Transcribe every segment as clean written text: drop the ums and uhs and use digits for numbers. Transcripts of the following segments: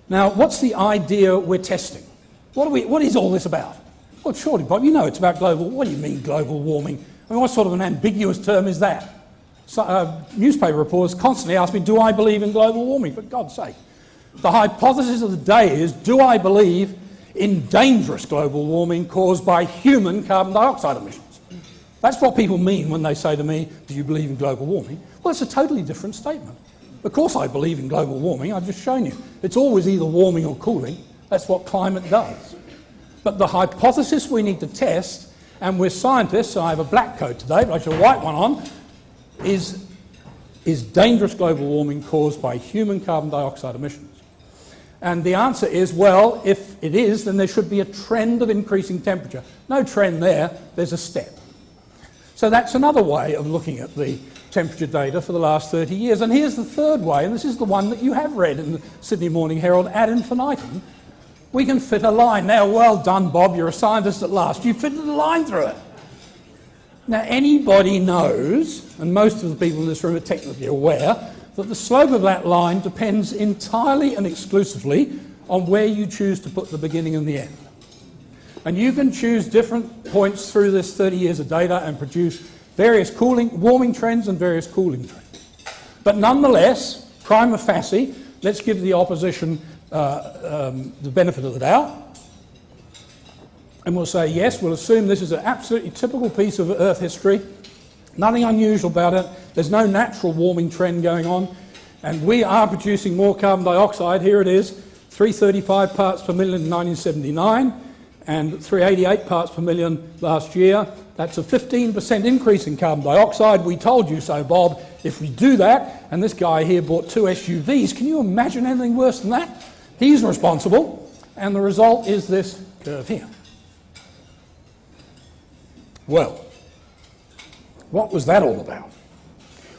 Now, what's the idea we're testing? What is all this about? Well, surely, Bob, you know it's about global... What do you mean, global warming? I mean, what sort of an ambiguous term is that? So, newspaper reporters constantly ask me, do I believe in global warming? For God's sake. The hypothesis of the day is, do I believe in dangerous global warming caused by human carbon dioxide emissions? That's what people mean when they say to me, do you believe in global warming? Well, it's a totally different statement. Of course I believe in global warming, I've just shown you. It's always either warming or cooling. That's what climate does. But the hypothesis we need to test, and we're scientists, so I have a black coat today, but I should have a white one on, is dangerous global warming caused by human carbon dioxide emissions? And the answer is, well, if it is, then there should be a trend of increasing temperature. No trend there, there's a step. So that's another way of looking at the temperature data for the last 30 years. And here's the third way, and this is the one that you have read in the Sydney Morning Herald ad infinitum. We can fit a line. Now, well done, Bob, you're a scientist at last. You fitted a line through it. Now, anybody knows, and most of the people in this room are technically aware, that the slope of that line depends entirely and exclusively on where you choose to put the beginning and the end. And you can choose different points through this 30 years of data and produce various warming trends and various cooling trends. But nonetheless, prima facie, let's give the opposition the benefit of the doubt. And we'll say, yes, we'll assume this is an absolutely typical piece of Earth history. Nothing unusual about it. There's no natural warming trend going on. And we are producing more carbon dioxide. Here it is, 335 parts per million in 1979 and 388 parts per million last year. That's a 15% increase in carbon dioxide. We told you so, Bob. If we do that, and this guy here bought 2 SUVs, can you imagine anything worse than that? He's responsible. And the result is this curve here. Well, what was that all about?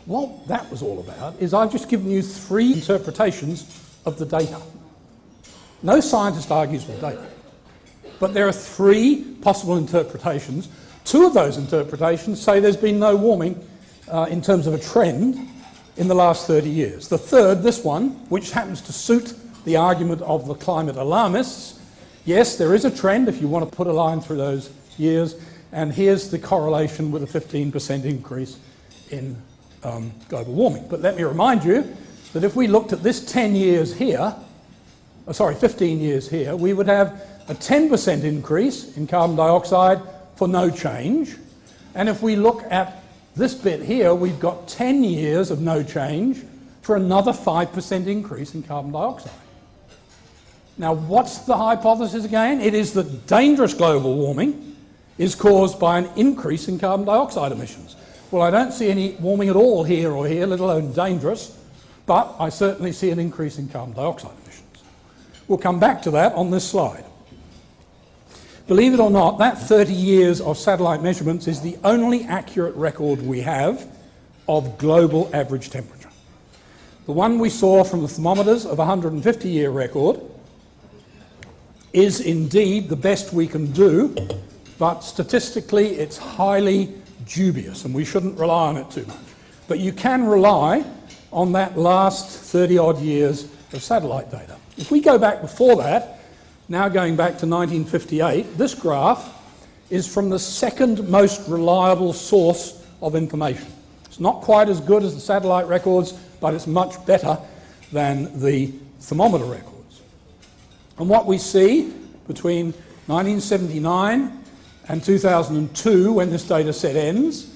What that was all about is I've just given you 3 interpretations of the data. No scientist argues with data, but there are 3 possible interpretations. 2 of those interpretations say there's been no warming in terms of a trend in the last 30 years. The third, this one, which happens to suit the argument of the climate alarmists, yes, there is a trend if you want to put a line through those years, and here's the correlation with a 15% increase in global warming. But let me remind you that if we looked at this 10 years here, 15 years here, we would have a 10% increase in carbon dioxide for no change. And if we look at this bit here, we've got 10 years of no change for another 5% increase in carbon dioxide. Now, what's the hypothesis again? It is that dangerous global warming is caused by an increase in carbon dioxide emissions. Well, I don't see any warming at all here or here, let alone dangerous, but I certainly see an increase in carbon dioxide emissions. We'll come back to that on this slide. Believe it or not, that 30 years of satellite measurements is the only accurate record we have of global average temperature. The one we saw from the thermometers of a 150-year record is indeed the best we can do, but statistically it's highly dubious and we shouldn't rely on it too much. But you can rely on that last 30-odd years of satellite data. If we go back before that, now going back to 1958, this graph is from the second most reliable source of information. It's not quite as good as the satellite records, but it's much better than the thermometer records. And what we see between 1979 and 2002, when this data set ends,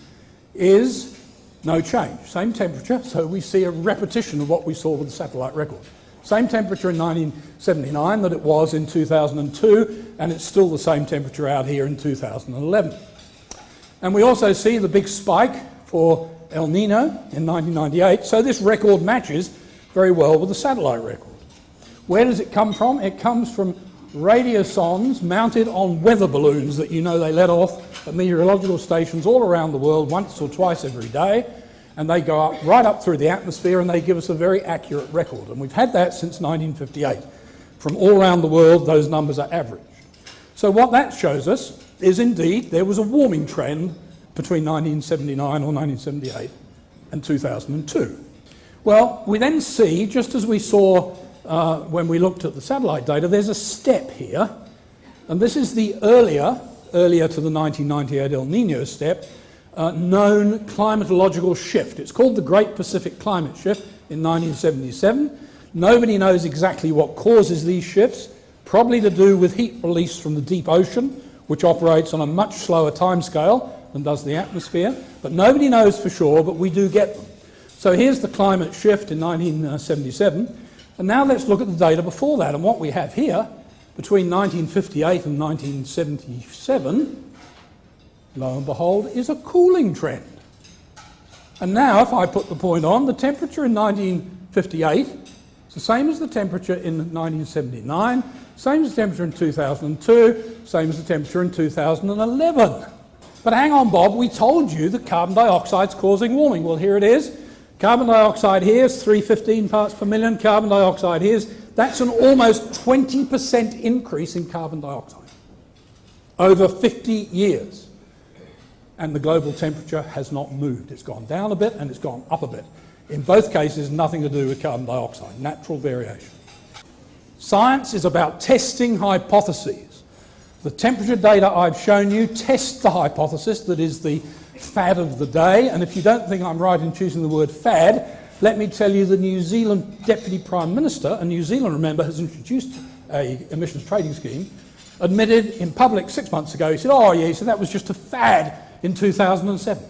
is no change. Same temperature, so we see a repetition of what we saw with the satellite record. Same temperature in 1979 that it was in 2002, and it's still the same temperature out here in 2011. And we also see the big spike for El Nino in 1998, so this record matches very well with the satellite record. Where does it come from? It comes from radiosondes mounted on weather balloons that you know they let off at meteorological stations all around the world once or twice every day, and they go up right up through the atmosphere and they give us a very accurate record. And we've had that since 1958. From all around the world, those numbers are averaged. So what that shows us is indeed there was a warming trend between 1979 or 1978 and 2002. Well, we then see, just as we saw when we looked at the satellite data, there's a step here, and this is the earlier to the 1998 El Nino step, known climatological shift. It's called the Great Pacific Climate Shift in 1977. Nobody knows exactly what causes these shifts, probably to do with heat release from the deep ocean, which operates on a much slower timescale than does the atmosphere, but nobody knows for sure, but we do get them. So here's the climate shift in 1977, and now let's look at the data before that, and what we have here, between 1958 and 1977, lo and behold, is a cooling trend. And now, if I put the point on, the temperature in 1958 is the same as the temperature in 1979, same as the temperature in 2002, same as the temperature in 2011. But hang on, Bob, we told you that carbon dioxide's causing warming. Well, here it is. Carbon dioxide here is 315 parts per million. Carbon dioxide here is, that's an almost 20% increase in carbon dioxide over 50 years. And the global temperature has not moved. It's gone down a bit and it's gone up a bit. In both cases, nothing to do with carbon dioxide, natural variation. Science is about testing hypotheses. The temperature data I've shown you test the hypothesis that is the fad of the day, and if you don't think I'm right in choosing the word fad, let me tell you the New Zealand Deputy Prime Minister, and New Zealand, remember, has introduced an emissions trading scheme, admitted in public 6 months ago, he said, oh yeah, he said that was just a fad in 2007.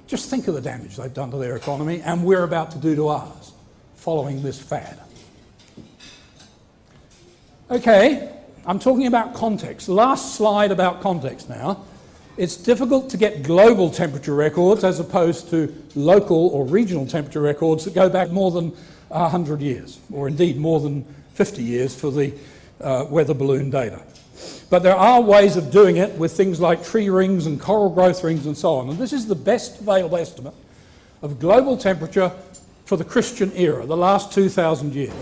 Just think of the damage they've done to their economy, and we're about to do to ours, following this fad. Okay, I'm talking about context. Last slide about context now. It's difficult to get global temperature records as opposed to local or regional temperature records that go back more than 100 years, or indeed more than 50 years for the weather balloon data. But there are ways of doing it with things like tree rings and coral growth rings and so on. And this is the best available estimate of global temperature for the Christian era, the last 2,000 years.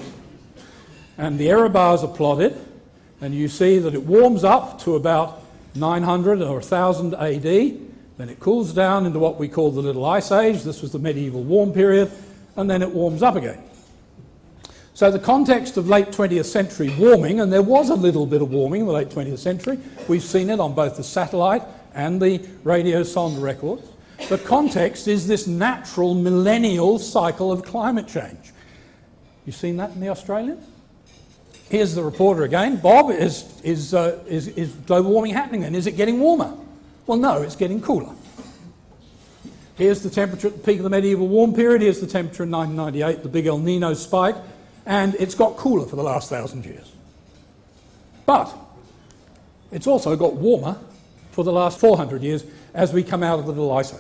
And the error bars are plotted, and you see that it warms up to about 900 or 1000 AD, then it cools down into what we call the Little Ice Age. This was the medieval warm period, and then it warms up again. So the context of late 20th century warming, and there was a little bit of warming in the late 20th century, we've seen it on both the satellite and the radio sonde records. The context is this natural millennial cycle of climate change. You've seen that in the Australian? Here's the reporter again. Bob, is global warming happening then? Is it getting warmer? Well, no, it's getting cooler. Here's the temperature at the peak of the medieval warm period. Here's the temperature in 1998, the big El Nino spike. And it's got cooler for the last 1,000 years. But it's also got warmer for the last 400 years as we come out of the Little Ice Age.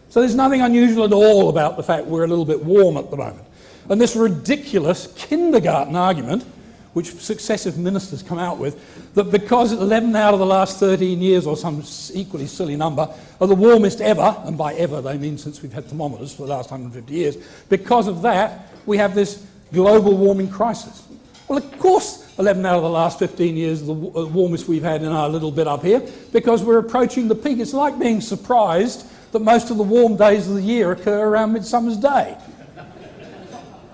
So there's nothing unusual at all about the fact we're a little bit warm at the moment. And this ridiculous kindergarten argument, which successive ministers come out with, that because 11 out of the last 13 years, or some equally silly number, are the warmest ever, and by ever they mean since we've had thermometers for the last 150 years, because of that we have this global warming crisis. Well, of course 11 out of the last 15 years are the warmest we've had in our little bit up here, because we're approaching the peak. It's like being surprised that most of the warm days of the year occur around Midsummer's Day.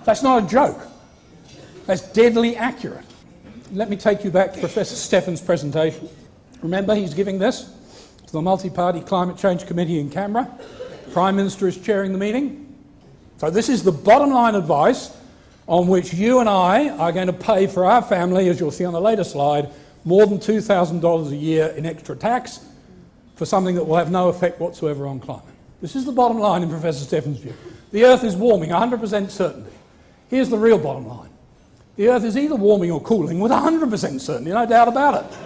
That's not a joke. That's deadly accurate. Let me take you back to Professor Steffen's presentation. Remember, he's giving this to the Multi-Party Climate Change Committee in Canberra. The Prime Minister is chairing the meeting. So this is the bottom line advice on which you and I are going to pay for our family, as you'll see on the later slide, more than $2,000 a year in extra tax for something that will have no effect whatsoever on climate. This is the bottom line in Professor Steffen's view. The Earth is warming, 100% certainty. Here's the real bottom line. The Earth is either warming or cooling with 100% certainty, no doubt about it.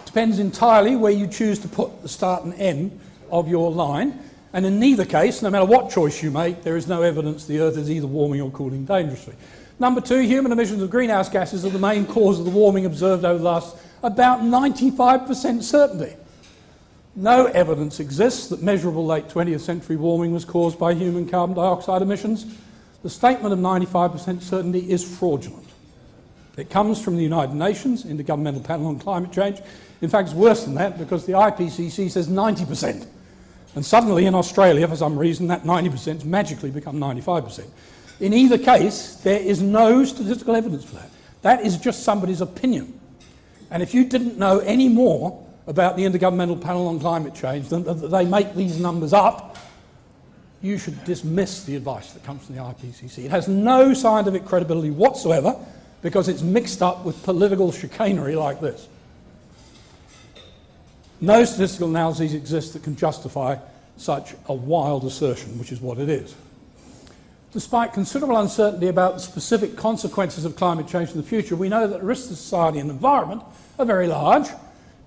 Depends entirely where you choose to put the start and end of your line, and in neither case, no matter what choice you make, there is no evidence the Earth is either warming or cooling dangerously. Number two, human emissions of greenhouse gases are the main cause of the warming observed over the last about 95% certainty. No evidence exists that measurable late 20th century warming was caused by human carbon dioxide emissions. The statement of 95% certainty is fraudulent. It comes from the United Nations, Intergovernmental Panel on Climate Change. In fact, it's worse than that, because the IPCC says 90%. And suddenly in Australia, for some reason, that 90% has magically become 95%. In either case, there is no statistical evidence for that. That is just somebody's opinion. And if you didn't know any more about the Intergovernmental Panel on Climate Change than that they make these numbers up, you should dismiss the advice that comes from the IPCC. It has no scientific credibility whatsoever because it's mixed up with political chicanery like this. No statistical analyses exist that can justify such a wild assertion, which is what it is. Despite considerable uncertainty about the specific consequences of climate change in the future, we know that the risks to society and the environment are very large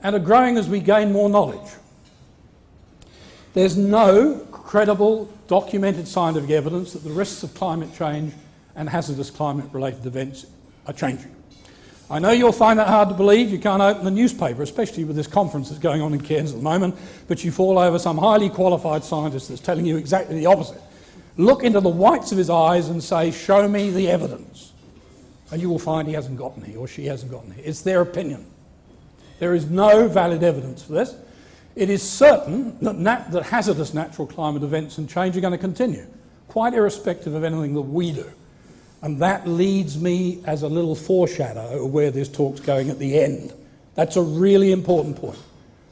and are growing as we gain more knowledge. There's no credible, documented scientific evidence that the risks of climate change and hazardous climate-related events are changing. I know you'll find that hard to believe. You can't open the newspaper, especially with this conference that's going on in Cairns at the moment, but you fall over some highly qualified scientist that's telling you exactly the opposite. Look into the whites of his eyes and say, show me the evidence. And you will find he hasn't gotten here or she hasn't gotten here. It's their opinion. There is no valid evidence for this. It is certain that hazardous natural climate events and change are going to continue, quite irrespective of anything that we do. And that leads me as a little foreshadow of where this talk's going at the end. That's a really important point.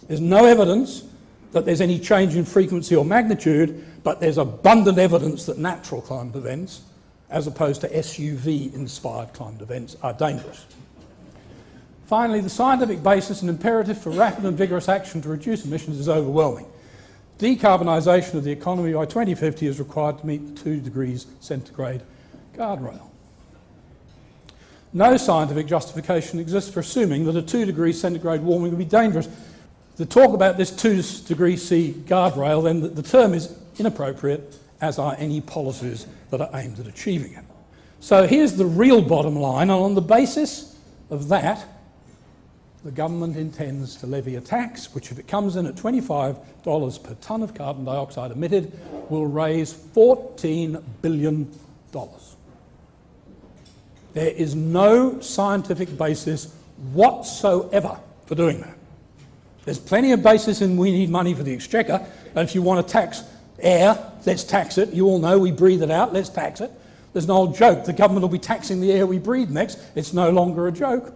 There's no evidence that there's any change in frequency or magnitude, but there's abundant evidence that natural climate events, as opposed to SUV-inspired climate events, are dangerous. Finally, the scientific basis and imperative for rapid and vigorous action to reduce emissions is overwhelming. Decarbonisation of the economy by 2050 is required to meet the 2 degrees centigrade guardrail. No scientific justification exists for assuming that a 2 degrees centigrade warming will be dangerous. The talk about this 2 degrees C guardrail, then the term is inappropriate, as are any policies that are aimed at achieving it. So here's the real bottom line, and on the basis of that, the government intends to levy a tax, which if it comes in at $25 per tonne of carbon dioxide emitted, will raise $14 billion. There is no scientific basis whatsoever for doing that. There's plenty of basis in we need money for the exchequer, and if you want to tax air, let's tax it. You all know we breathe it out, let's tax it. There's an old joke, the government will be taxing the air we breathe next. It's no longer a joke.